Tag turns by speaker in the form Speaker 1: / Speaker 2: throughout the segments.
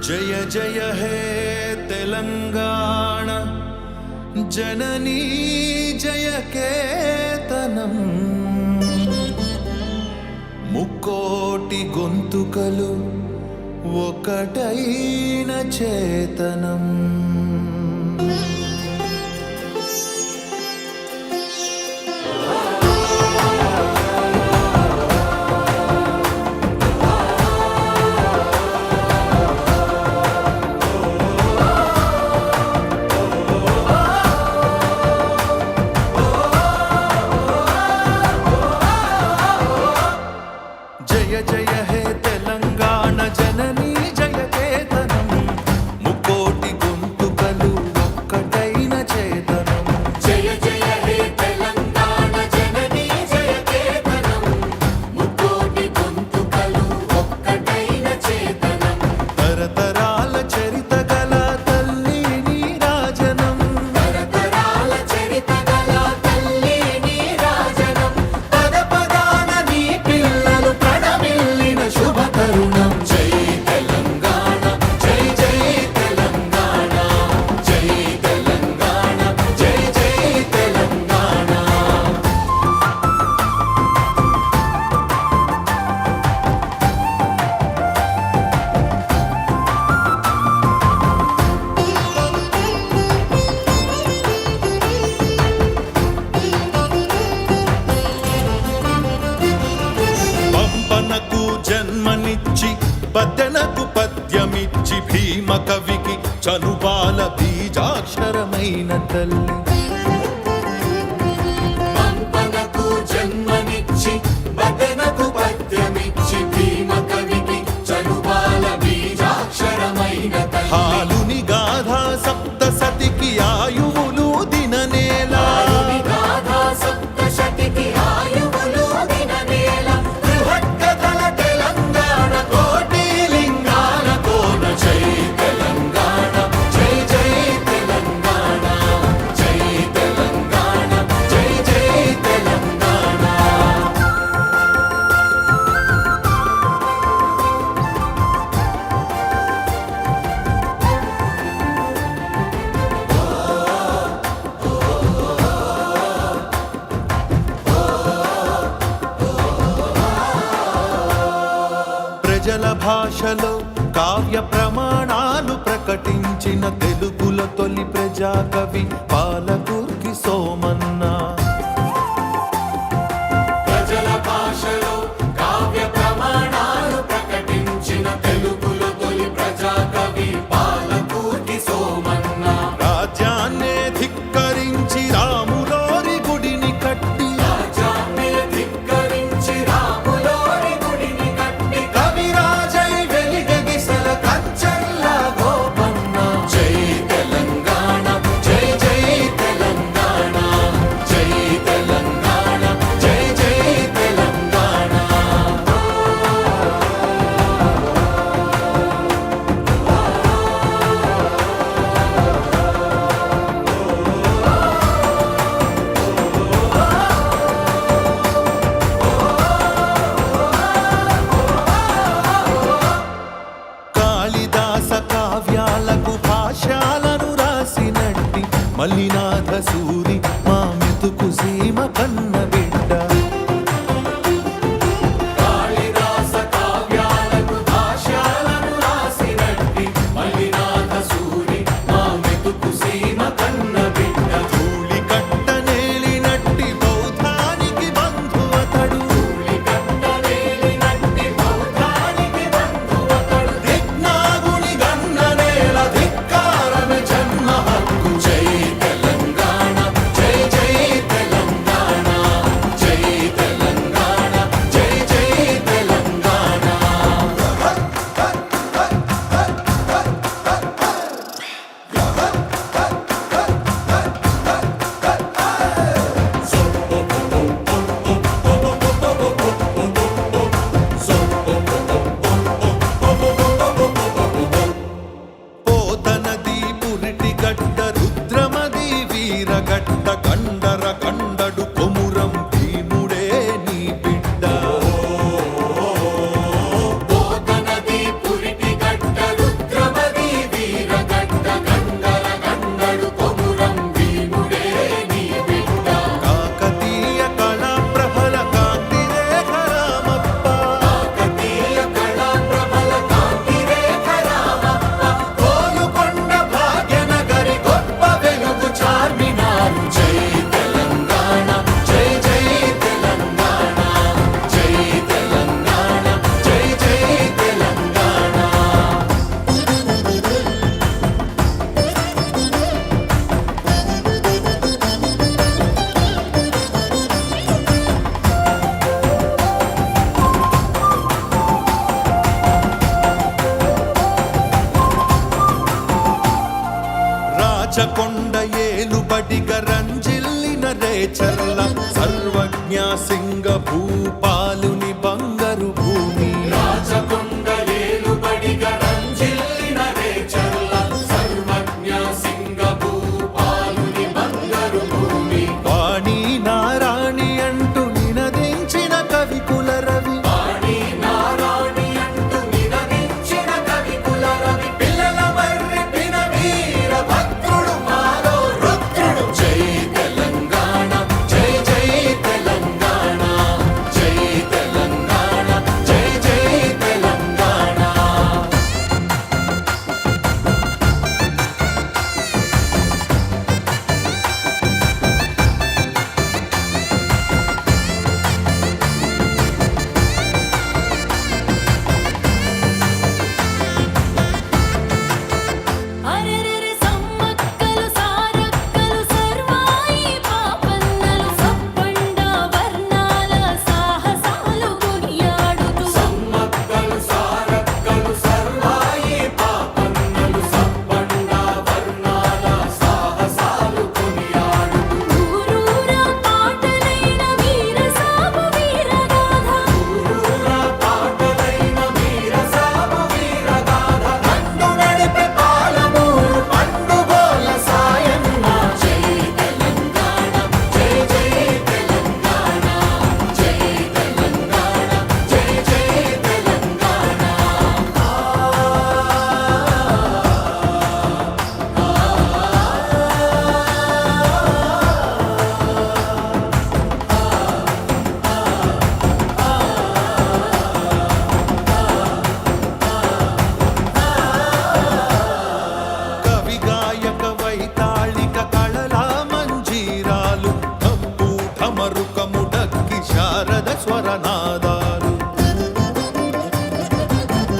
Speaker 1: జయ జయ హే తెలంగాణ జననీ జయ కేతనం ముక్కోటి గొంతుకలు ఒకటైన చేతనం. జయ జయ హే తెలంగాణ జననీ జయ కేతనం ముక్కోటి గొంతుకలు ఒక్కటైన చేతనం.
Speaker 2: జయ జయ హే తెలంగాణ జననీ జయ కేతనం ముక్కోటి గొంతుకలు ఒక్కటైన చేతనం.
Speaker 1: తరతరాల చరిత గల తల్లి నీరాజనం,
Speaker 2: తరతరాల చరిత గల తల్లి నీరాజనం. పద పదాన నీ పిల్లలు ప్రణమిల్లిన శుభ తరుణం. జై తెలంగాణ జై జై తెలంగాణ జై తెలంగాణ జై జై తెలంగాణ.
Speaker 1: పంపనకు జన్మనిచ్చి పద్దెనకు పద్యమిచ్చి భీమ కవికి చనుబాల బీజాక్షరమైన తల్లి.
Speaker 2: పంపనకు జన్మనిచ్చి బదనకు పద్యమిచ్చి భీమ కవికి చనుబాల బీజాక్షరమైన తల్లి.
Speaker 1: హాలుని గాథా సప్తసతికి ఆయువులు దిననేలా,
Speaker 2: గాథా సప్తశతికి ఆయువులు దిననేల. బృహత్కథల తెలంగాణ కోటి లింగాల కోన. జై తెలంగాణ జై జై తెలంగాణ జై తెలంగాణ జై జై తెలంగాణ.
Speaker 1: ప్రజల భాషలో కావ్య ప్రమాణాలు ప్రకటించిన తెలుగుల తొలి ప్రజాకవి పాలకుర్తి సోమన్న.
Speaker 2: ప్రజల భాషలో కావ్య ప్రమాణాలు ప్రకటించిన తెలుగులో తొలి ప్రజాకవి పాలకుర్తి సోమన్న.
Speaker 1: రాజ్యాన్నే ధిక్కరించి రాములోరి గుడిని కట్టి,
Speaker 2: రాజ్యాన్ని ధిక్కరించి రాములోరి గుడిని కట్టి కవిరాజై వెలిగెగిసల కంచెల్ల గోపన్న. జై తెలంగాణ జై జై తెలంగాణ జై తెలంగాణ జై జై తెలంగాణ.
Speaker 1: కాళిదాస కావ్యాలకు భాష్యాలను రాసినట్టి మల్లినాథ సూరి మా మెతుకు సీమ కన్న బిడ్డ.
Speaker 2: కాళిదాస కావ్యాలకు భాష్యాలను రాసినట్టి మల్లినాథ సూరి మా మెతుకు సీమ కన్న బిడ్డ.
Speaker 1: ధూళి కట్ట నేలినట్టి బౌద్ధానికి బంధువతడు,
Speaker 2: కట్టవేలినట్టి బౌద్ధానికి బంధువతడు. దిక్నాగుని గన్న నేల ధిక్కారమే జన్మ హక్కు. జై తెలంగాణ జై జై తెలంగాణ
Speaker 1: రాచకొండ ఏలుబడిగ రంజిల్లిన రేచర్ల సర్వజ్ఞ సింగ భూపాలుని బంగారు భూమి.
Speaker 2: రాచకొండ ఏలుబడిగ రంజిల్లిన రేచర్ల సర్వజ్ఞ సింగ భూపాలుని బంగారు భూమి.
Speaker 1: వాణి నారాణి అంటూ నినదించిన కవి కులరవి.
Speaker 2: వాణి నారాణి అంటూ నినదించిన కవి కులరవి. పిల్లల మర్రి పిన వీర భద్రుడు మాలో రుద్రుడు. జై తెలంగాణ జై జై తెలంగాణ జై తెలంగాణ జై జై తెలంగాణ.
Speaker 3: అరెరెరె సమ్మక్కలు సారక్కలు సర్వాయి పాపన్నలు సప్పండ వర్ణాల సాహసాలు కొనియాడుతూ.
Speaker 2: సమ్మక్కలు సారక్కలు సర్వాయి పాపన్నలు సప్పండ వర్ణాల సాహసాలు కొనియాడుతూ.
Speaker 3: ఊరూరా పాటలైన వీరసాము వీరగాథ.
Speaker 2: ఊరూరా పాటలైన వీరసాము వీరగాథ. నన్ను నడిపే పాలమూరు పండుగోల సాయన్న. జై తెలంగాణ జై జై తెలంగాణ జై తెలంగాణ జై జై తెలంగాణ.
Speaker 1: కవి గాయక వైతాళిక కళల మంజీరాలు తప్పు ఠమరుకము డక్కి శారద స్వరనాదాలు.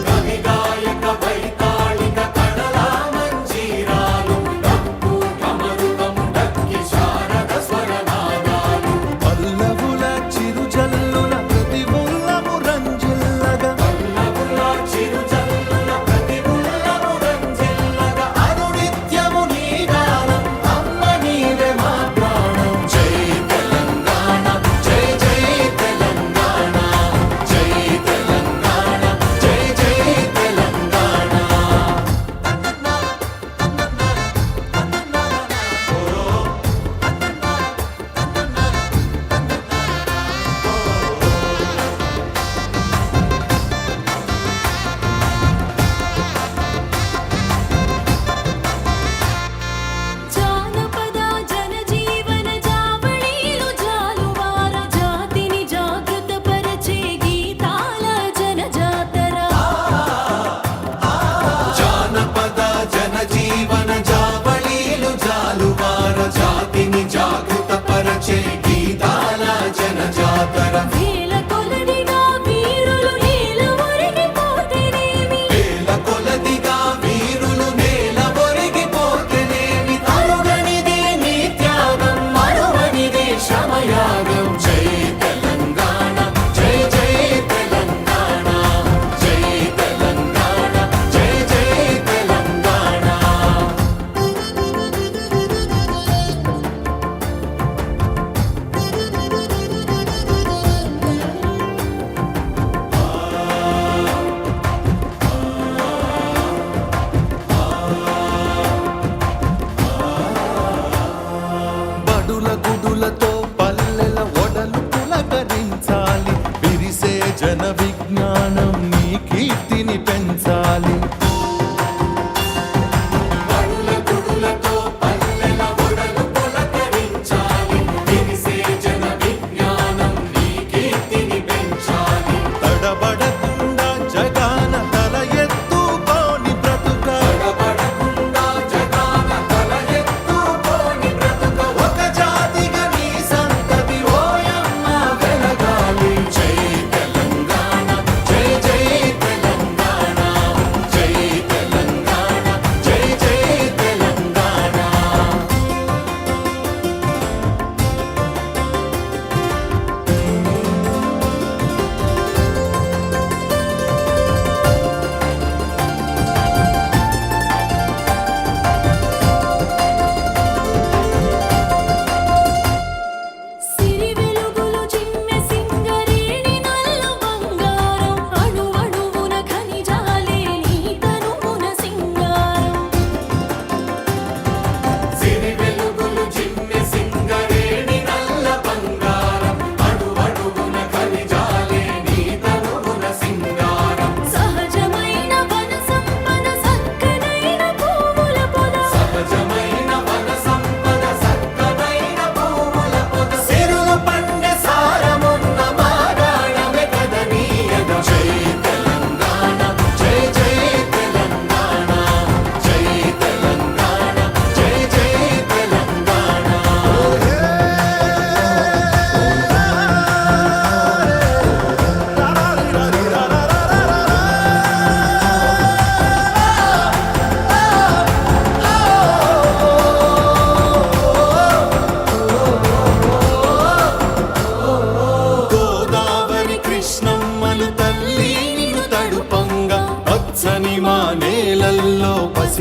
Speaker 2: కవి గాయక వైతాళిక కళల మంజీరాలు డప్పు ఠమరుకము డక్కి శారద స్వరనాదాలు.
Speaker 1: పల్లవుల చిరుజల్లుల ప్రతి ఉల్లము రంజిల్లగా.
Speaker 2: పల్లవుల చిరుజల్లుల ప్రతి ఉల్లము రంజిల్లగా. అనునిత్యము నీ గానం అమ్మ నీవే మా ప్రాణం. జై తెలంగాణ జై జై తెలంగాణ జై తెలంగాణ జై జై తెలంగాణ.
Speaker 3: జానపద జనజీవన జావళీలు జాలువార జాతిని జాగృతపరచే గీతాల జనజాతర.
Speaker 2: జానపద జనజీవన జావళీలు జాలువార జాతిని జాగృత పరిచే గీతాల జనజాతర.
Speaker 3: వేల కొలదిగా వీరులు నేల ఒరిగిపోతేనేమి.
Speaker 2: వేల కొలదిగా వీరులు నేల ఒరిగిపోతేనేమి. తరుగనిదే నీ త్యాగం మరువనిదే శ్రమయాగం. జై తెలంగాణ జై జై తెలంగాణ జై తెలంగాణ జై జై తెలంగాణ.
Speaker 1: బడుల గుడులతో పల్లెల ఒడలు పులకరించాలి. విరిసే జన విజ్ఞానం నీ కీర్తిని పెంచాలి.
Speaker 2: బడుల గుడులతో పల్లెల ఒడలు పులకరించాలి. విరిసే జన విజ్ఞానం నీ కీర్తిని పెంచాలి.
Speaker 1: తడబడకుండా జగాన తల ఎత్తుకోని బ్రతుక.
Speaker 2: తడబడకుండా జగాన తల ఎత్తుకోని బ్రతుక. ఒక జాతిగా నీ సంతతి ఓయమ్మ వెలగాలి. జై తెలంగాణ జై జై తెలంగాణ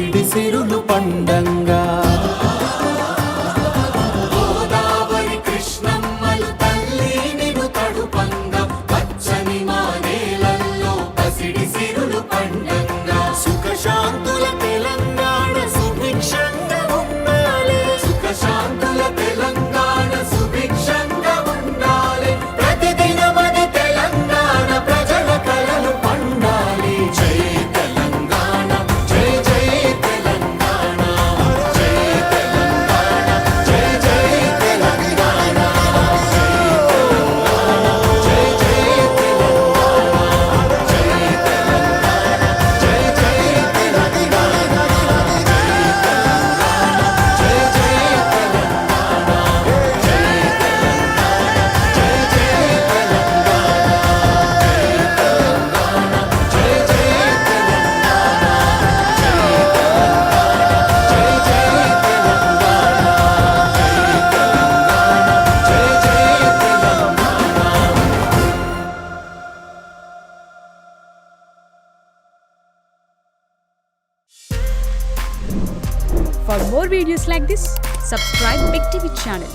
Speaker 1: పసిడి సిరులు పండంగా
Speaker 2: గోదావరి కృష్ణమ్మలు తల్లి నిన్ను తడుపంగా పచ్చని మా నేలల్లో పసిడి సిరులు పండంగా
Speaker 1: సుఖశాంతుల తెలంగాణ సుభిక్షంగా ఉండాలి
Speaker 2: సుఖశాంతుల తెలంగాణ సుభిక్షంగా ఉండాలి ప్రతిదినమది తెలంగాణ ప్రజల కలలు పండాలి జై తెలంగాణ జై జై తెలంగాణ జై తెలంగాణ జై జై తెలంగాణ జై జై తెలంగాణ జై తెలంగాణ జై జై తెలంగాణ జై జై
Speaker 4: For more videos like this, subscribe Big TV channel.